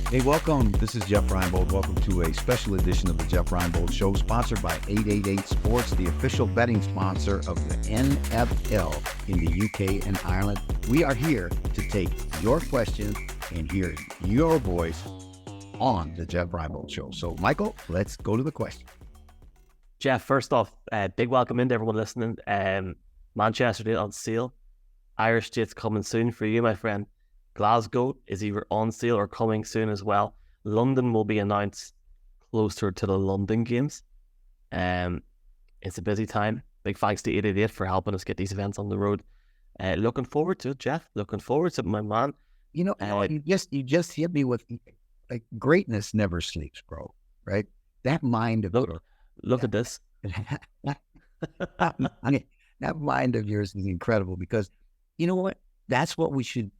Hey, welcome. This is Jeff Reinebold. Welcome to a special edition of the Jeff Reinebold Show, sponsored by 888 Sports, the official betting sponsor of the NFL in the UK and Ireland. We are here to take your questions and hear your voice on the Jeff Reinebold Show. So, Michael, let's go to the question. Jeff, first off, big welcome in to everyone listening. Manchester United on sale. Irish dates coming soon for you, my friend. Glasgow is either on sale or coming soon as well. London will be announced closer to the London games. It's a busy time. Big thanks to 888 for helping us get these events on the road. Looking forward to it, Jeff. Looking forward to it, my man. You know, you just hit me with, like, greatness never sleeps, bro. Right? That mind of look at this. I mean, that mind of yours is incredible because you know what? That's what we should.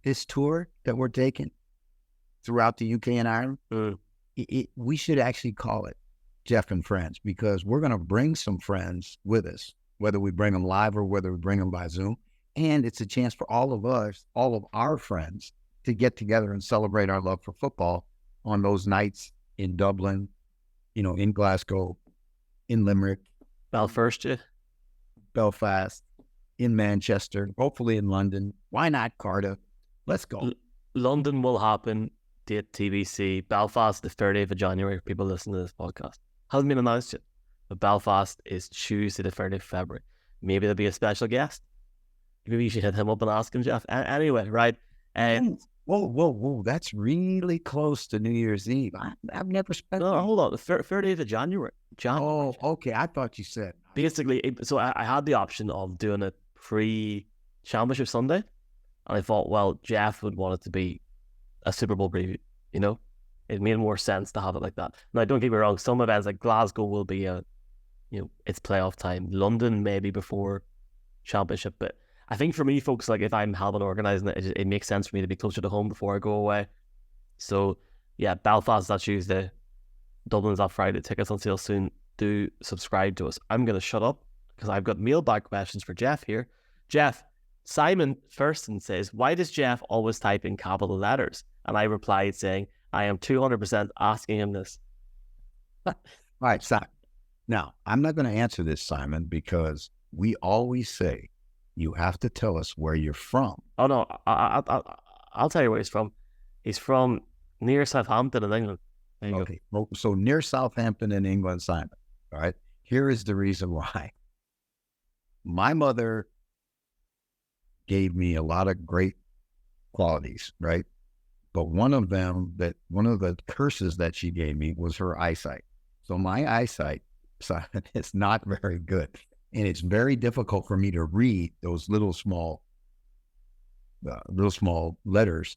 This tour that we're taking throughout the UK and Ireland, we should actually call it Jeff and Friends, because we're going to bring some friends with us, whether we bring them live or whether we bring them by Zoom. And it's a chance for all of us, all of our friends, to get together and celebrate our love for football on those nights in Dublin, in Glasgow, in Limerick, Belfast, Belfast, in Manchester, hopefully in London. Why not Cardiff? Let's go. London will happen. Date TBC. Belfast, the 30th of January. For people listening to this podcast, hasn't been announced yet, but Belfast is Tuesday, the 30th of February. Maybe there'll be a special guest. Maybe you should hit him up and ask him, Jeff. Anyway, right? Whoa! That's really close to New Year's Eve. I've never spent. No, hold on. The 30th of January. Oh, okay. I thought you said. Basically, so I had the option of doing a pre-championship Sunday. And I thought, well, Jeff would want it to be a Super Bowl preview, It made more sense to have it like that. Now, don't get me wrong, some events like Glasgow will be it's playoff time. London maybe before championship. But I think for me, folks, like if I'm helping organising it, it makes sense for me to be closer to home before I go away. So, yeah, Belfast is that Tuesday. Dublin's that Friday. Tickets on sale soon. Do subscribe to us. I'm going to shut up because I've got mailbag questions for Jeff here. Jeff, Simon Thurston says, why does Jeff always type in capital letters? And I replied saying, I am 200% asking him this. All right, Simon. Now, I'm not going to answer this, Simon, because we always say you have to tell us where you're from. Oh, no, I'll tell you where he's from. He's from near Southampton in England. Okay, well, so near Southampton in England, Simon. All right, here is the reason why. My mother gave me a lot of great qualities, right? But one of the curses that she gave me was her eyesight. So my eyesight, Simon, is not very good. And it's very difficult for me to read those little small letters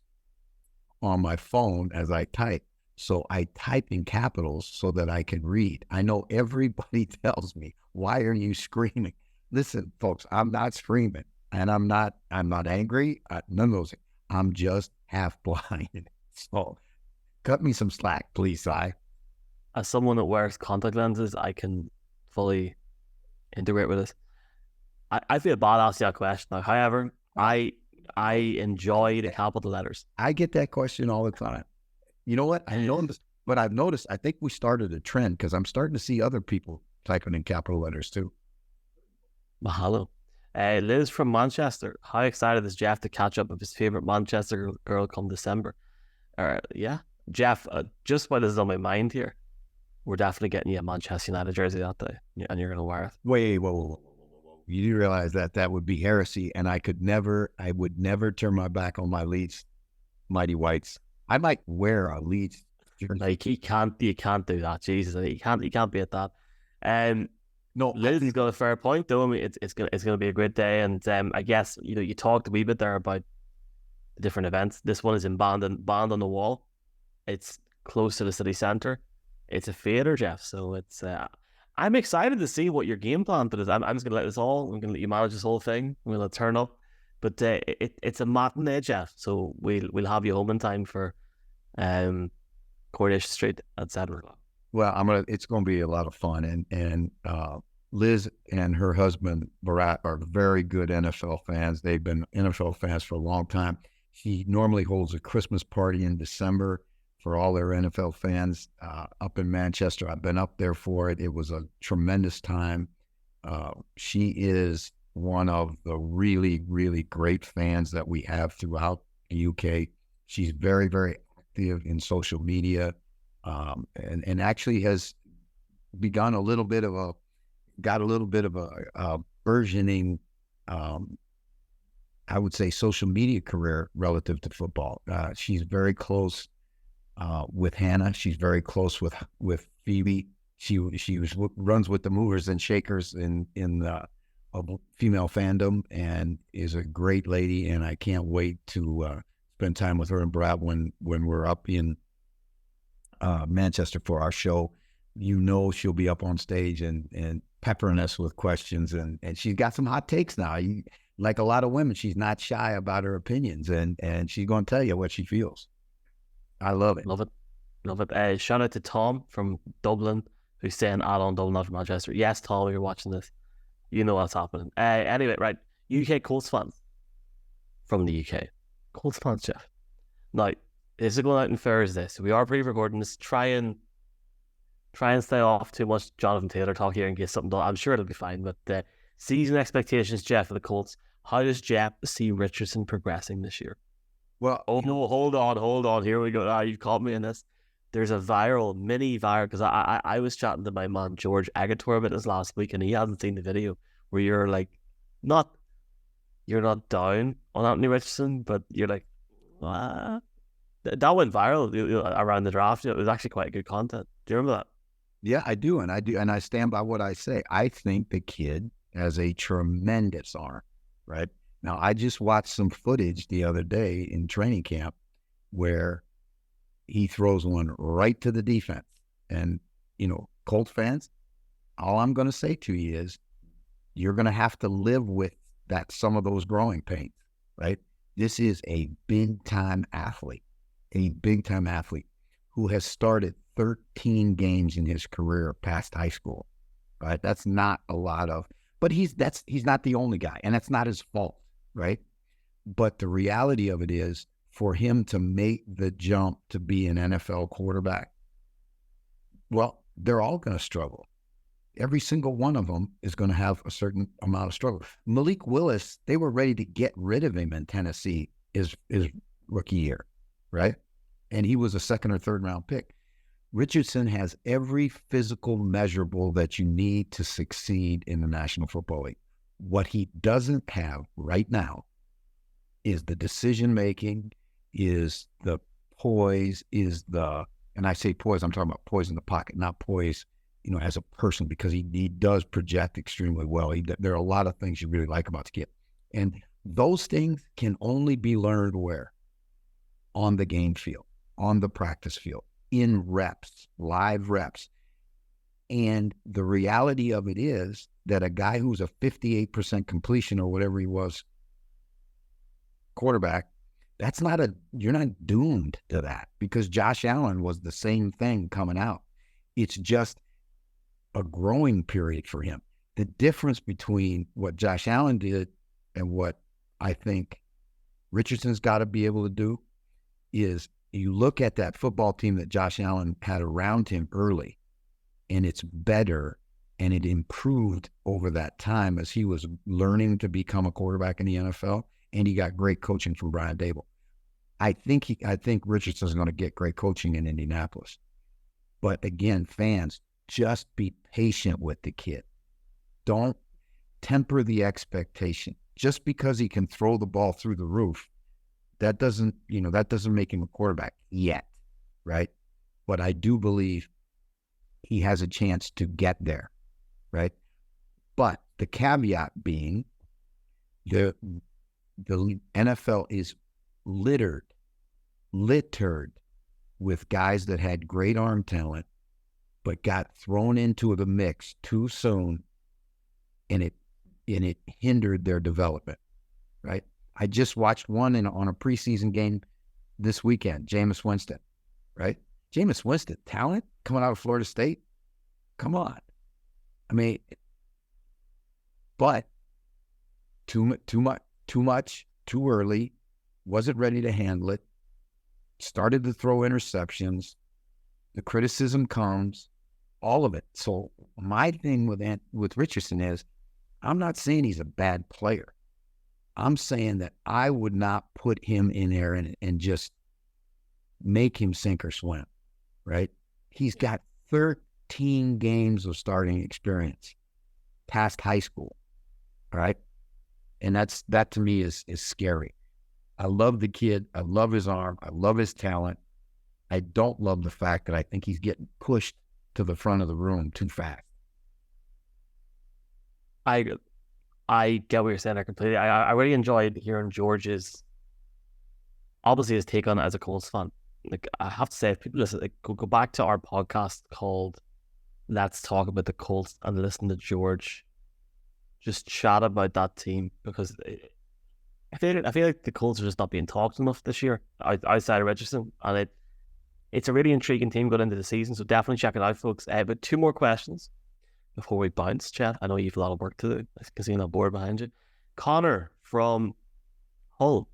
on my phone as I type. So I type in capitals so that I can read. I know everybody tells me, why are you screaming? Listen, folks, I'm not screaming. And I'm not angry. None of those things. I'm just half blind. So cut me some slack, please, Si. As someone that wears contact lenses, I can fully integrate with this. I feel bad asking that question now. However, I enjoy the capital letters. I get that question all the time. You know what? I've noticed, I think we started a trend because I'm starting to see other people typing in capital letters too. Mahalo. Liz from Manchester. How excited is Jeff to catch up with his favorite Manchester girl come December? Yeah, Jeff. Just while this is on my mind here, we're definitely getting you a Manchester United jersey that day, and you're gonna wear it. Wait, whoa. You do realize that would be heresy, and I would never turn my back on my Leeds Mighty Whites. I might wear a Leeds jersey. Like you can't do that, Jesus. You can't be at that. No, Lizzie's got a fair point, though. I mean, it's gonna be a great day, and I guess you talked a wee bit there about the different events. This one is in Band on the Wall. It's close to the city centre. It's a theatre, Jeff. So it's I'm excited to see what your game plan is. I'm just gonna let you manage this whole thing. I'm gonna turn up, but it's a matinee, Jeff. So we'll have you home in time for Coronation Street at 7 o'clock. Well, it's going to be a lot of fun, and Liz and her husband Barat are very good NFL fans. They've been NFL fans for a long time. She normally holds a Christmas party in December for all their NFL fans up in Manchester. I've been up there for it. It was a tremendous time. She is one of the really, really great fans that we have throughout the UK. She's very, very active in social media, and actually has begun a little bit of a burgeoning, I would say, social media career relative to football. She's very close with Hannah. She's very close with Phoebe. She runs with the movers and shakers in female fandom, and is a great lady. And I can't wait to spend time with her and Brad when we're up in Manchester for our show. She'll be up on stage and peppering us with questions, and she's got some hot takes now. Like a lot of women, she's not shy about her opinions, and she's going to tell you what she feels. I love it. Love it. Shout out to Tom from Dublin, who's saying add-on Dublin, not from Manchester. Yes, Tom, you're watching this. You know what's happening. Anyway, right. UK Colts fans from the UK. Colts fans, Jeff. Now, this is going out on Thursday, so we are pre-recording this. Try and stay off too much Jonathan Taylor talk here and get something done. I'm sure it'll be fine. But season expectations, Jeff, for the Colts. How does Jeff see Richardson progressing this year? Well, oh no, hold on. Here we go. You've caught me in this. There's a mini viral, because I was chatting to my man George Agator about this last week, and he hasn't seen the video where you're like, you're not down on Anthony Richardson, but you're like, that went viral around the draft. It was actually quite good content. Do you remember that? Yeah, I do, and I stand by what I say. I think the kid has a tremendous arm, right? Now, I just watched some footage the other day in training camp where he throws one right to the defense. And, Colt fans, all I'm going to say to you is you're going to have to live with some of those growing pains, right? This is a big-time athlete who has started 13 games in his career past high school, right? That's not a lot of, but he's not the only guy, and that's not his fault, right? But the reality of it is, for him to make the jump to be an NFL quarterback, well, they're all going to struggle. Every single one of them is going to have a certain amount of struggle. Malik Willis, they were ready to get rid of him in Tennessee his rookie year, right? And he was a second or third round pick. Richardson has every physical measurable that you need to succeed in the National Football League. What he doesn't have right now is the decision-making, is the poise, and I say poise, I'm talking about poise in the pocket, not poise, as a person, because he does project extremely well. There are a lot of things you really like about the kid. And those things can only be learned where? On the game field, on the practice field, in reps, live reps. And the reality of it is that a guy who's a 58% completion or whatever he was quarterback, you're not doomed to that, because Josh Allen was the same thing coming out. It's just a growing period for him. The difference between what Josh Allen did and what I think Richardson's got to be able to do is, you look at that football team that Josh Allen had around him early, and it's better, and it improved over that time as he was learning to become a quarterback in the NFL, and he got great coaching from Brian Daboll. I think Richardson's going to get great coaching in Indianapolis. But again, fans, just be patient with the kid. Don't temper the expectation. Just because he can throw the ball through the roof, that doesn't make him a quarterback yet, right? But I do believe he has a chance to get there, right? But the caveat being, the NFL is littered with guys that had great arm talent, but got thrown into the mix too soon, and it hindered their development, right? I just watched one on a preseason game this weekend, Jameis Winston, right? Jameis Winston, talent coming out of Florida State. Come on. I mean, but too much, too early, wasn't ready to handle it. started to throw interceptions. The criticism comes, all of it. So my thing with Richardson is, I'm not saying he's a bad player. I'm saying that I would not put him in there and just make him sink or swim, right? He's got 13 games of starting experience past high school, right? And that to me is scary. I love the kid. I love his arm. I love his talent. I don't love the fact that I think he's getting pushed to the front of the room too fast. I get what you're saying there completely. I really enjoyed hearing George's, obviously his take on it as a Colts fan. Like, I have to say, if people listen, like, go back to our podcast called Let's Talk About the Colts and listen to George just chat about that team, because I feel like the Colts are just not being talked enough this year outside of Richardson, and it's a really intriguing team going into the season. So definitely check it out, folks. But 2 more questions before we bounce, Chad. I know you've a lot of work to do. I can see on that board behind you. Connor from Hull.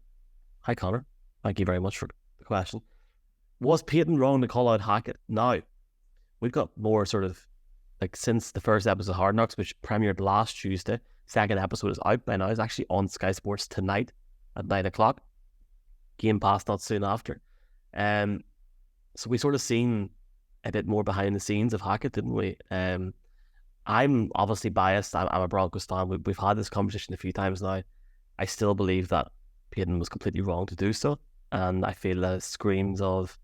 Hi, Connor. Thank you very much for the question. Was Peyton wrong to call out Hackett? Now, we've got more sort of, like, since the first episode of Hard Knocks, which premiered last Tuesday. Second episode is out by now. It's actually on Sky Sports tonight at 9 o'clock. Game Pass not soon after. So we sort of seen a bit more behind the scenes of Hackett, didn't we? I'm obviously biased. I'm a Broncos fan. We've had this conversation a few times now. I still believe that Peyton was completely wrong to do so, and I feel that it screams of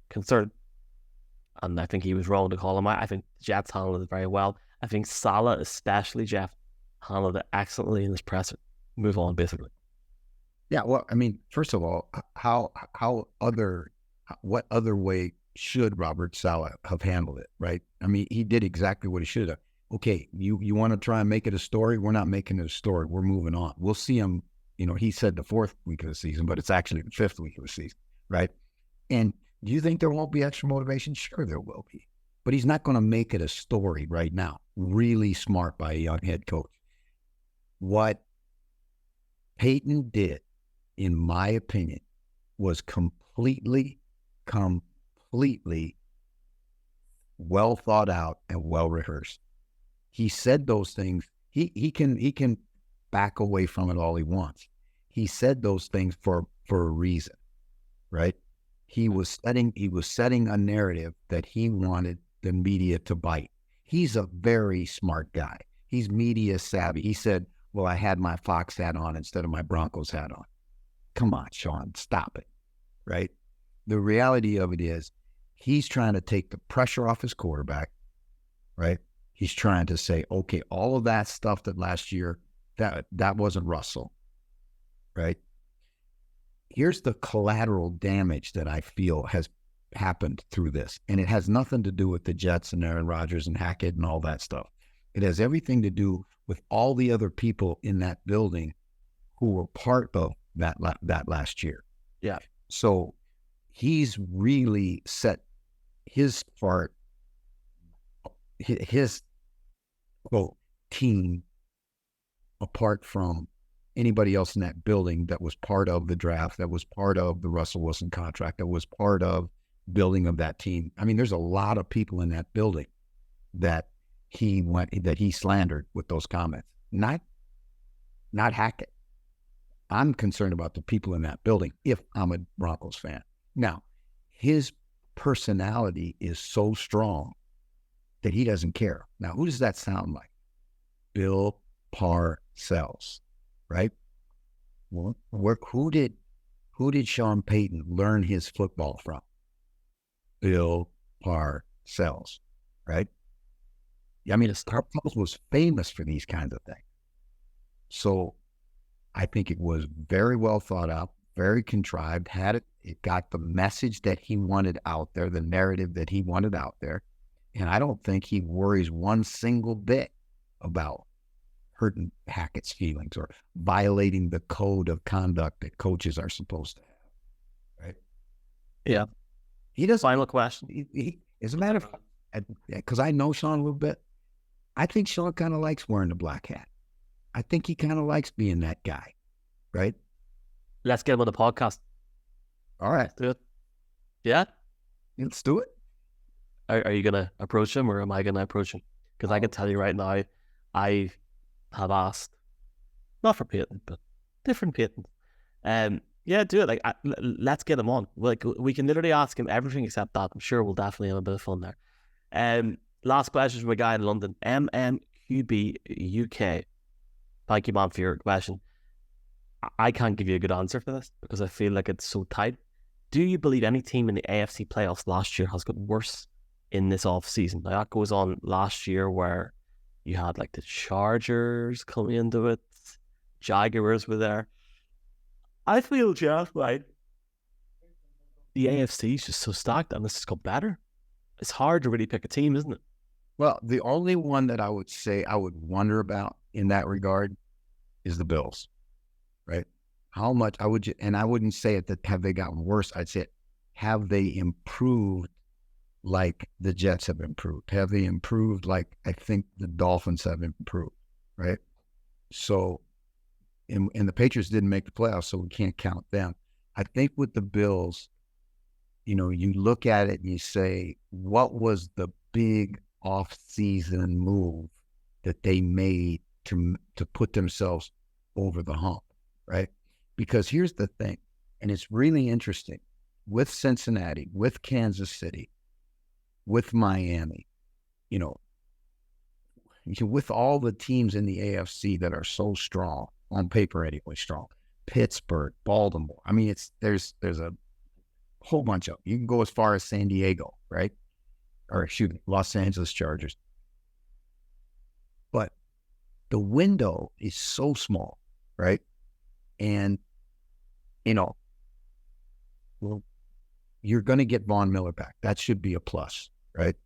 concern. And I think he was wrong to call him out. I think the Jets handled it very well. I think Salah, especially, Jeff, handled it excellently in his presser. Move on, basically. Yeah, well, I mean, first of all, what other way should Robert Saleh have handled it, right? I mean, he did exactly what he should have. Okay, you want to try and make it a story? We're not making it a story. We're moving on. We'll see him, he said the 4th week of the season, but it's actually the 5th week of the season, right? And do you think there won't be extra motivation? Sure, there will be. But he's not going to make it a story right now. Really smart by a young head coach. What Peyton did, in my opinion, was completely well thought out and well rehearsed. He said those things. He can back away from it all he wants. He said those things for a reason, right? He was setting a narrative that he wanted the media to bite. He's a very smart guy. He's media savvy. He said, well, I had my Fox hat on instead of my Broncos hat on. Come on, Sean, stop it, right? The reality of it is he's trying to take the pressure off his quarterback, right? He's trying to say, okay, all of that stuff that last year, that wasn't Russell, right? Here's the collateral damage that I feel has happened through this. And it has nothing to do with the Jets and Aaron Rodgers and Hackett and all that stuff. It has everything to do with all the other people in that building who were part of that last year. Yeah. So he's really set his part, his quote, team apart from anybody else in that building that was part of the draft, that was part of the Russell Wilson contract, that was part of building of that team. I mean, there's a lot of people in that building that he slandered with those comments. Not Hackett. I'm concerned about the people in that building if I'm a Broncos fan. Now, his personality is so strong that he doesn't care. Now, who does that sound like? Bill Parcells, right? Well, who did Sean Payton learn his football from? Bill Parcells, right? I mean, Parcells was famous for these kinds of things. So I think it was very well thought out, very contrived, it got the message that he wanted out there, the narrative that he wanted out there. And I don't think he worries one single bit about hurting Hackett's feelings or violating the code of conduct that coaches are supposed to have. Right? Yeah. He does. Final question. He, as a matter of fact, because I know Sean a little bit, I think Sean kind of likes wearing the black hat. I think he kind of likes being that guy, right? Let's get him on the podcast. All right. Do it. Yeah? Let's do it. Are you going to approach him or am I going to approach him? Because I can tell you right now, I have asked, not for Peyton, but different Peyton. Yeah, do it. Like, let's get him on. Like, we can literally ask him everything except that. I'm sure we'll definitely have a bit of fun there. Last question from a guy in London, MMQB UK. Thank you, man, for your question. I can't give you a good answer for this because I feel like it's so tight. Do you believe any team in the AFC playoffs last year has got worse in this off season? Now, that goes on last year where you had like the Chargers coming into it, Jaguars were there. I feel, Jeff, right? The AFC is just so stacked and this has got better. It's hard to really pick a team, isn't it? Well, the only one that I would say I would wonder about in that regard is the Bills, right? How much I wouldn't say it that have they gotten worse. I'd say, have they improved like the Jets have improved? Have they improved like I think the Dolphins have improved, right? So, and the Patriots didn't make the playoffs, so we can't count them. I think with the Bills, you know, you look at it and you say, what was the big off-season move that they made to put themselves over the hump, right? Because here's the thing, and it's really interesting, with Cincinnati, with Kansas City, with Miami, you know, with all the teams in the AFC that are so strong, on paper anyway, strong, Pittsburgh, Baltimore. I mean, there's a whole bunch of them. You can go as far as San Diego, right? Or excuse me, Los Angeles Chargers. But the window is so small, right? And, you know, well, you're going to get Von Miller back. That should be a plus, right?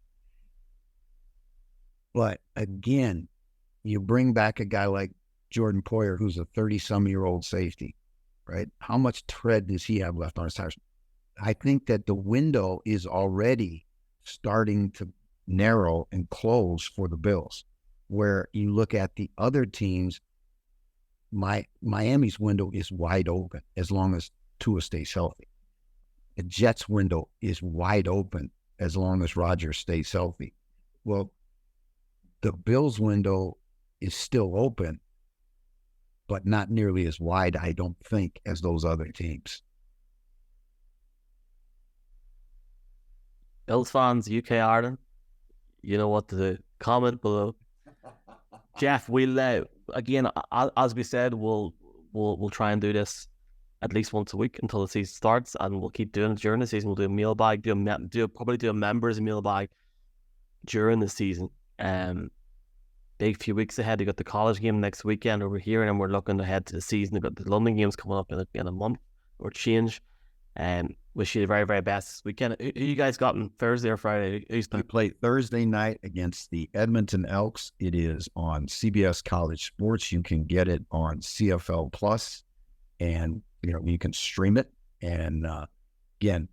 But again, you bring back a guy like Jordan Poyer, who's a 30-some-year-old safety, right? How much tread does he have left on his tires? I think that the window is already starting to narrow and close for the Bills, where you look at the other teams, Miami's window is wide open as long as Tua stays healthy. The Jets' window is wide open as long as Rodgers stays healthy. Well, the Bills' window is still open, but not nearly as wide, I don't think, as those other teams. Bills fans, UK, Ireland, you know what to do. Comment below. Jeff, we'll again, as we said, we'll try and do this at least once a week until the season starts, and we'll keep doing it during the season. We'll do a mailbag, probably do a members mailbag during the season. Big few weeks ahead. You got the college game next weekend over here, and we're looking ahead to the season. We've got the London games coming up in a month or change. Wish you the very, very best this weekend. Who you guys got on Thursday or Friday? We play Thursday night against the Edmonton Elks. It is on CBS College Sports. You can get it on CFL Plus, and you know you can stream it. And again,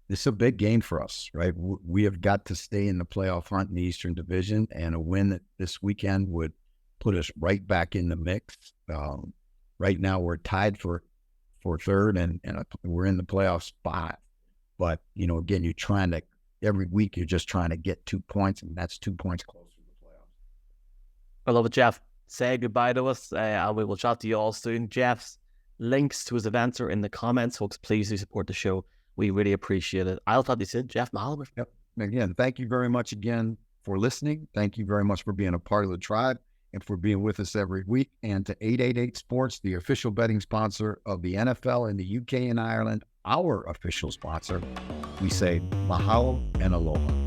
this is a big game for us, right? We have got to stay in the playoff hunt in the Eastern Division, and a win this weekend would put us right back in the mix. Right now, we're tied for third, and we're in the playoff spot. But, you know, again, every week you're just trying to get 2 points, and that's 2 points closer to the playoffs. I love it, Jeff. Say goodbye to us, and we will chat to you all soon. Jeff's links to his events are in the comments, folks. Please do support the show. We really appreciate it. I'll talk to you soon. Jeff Mahler. Yep. Again, thank you very much again for listening. Thank you very much for being a part of the tribe and for being with us every week. And to 888 Sports, the official betting sponsor of the NFL in the UK and Ireland, our official sponsor, we say mahalo and aloha.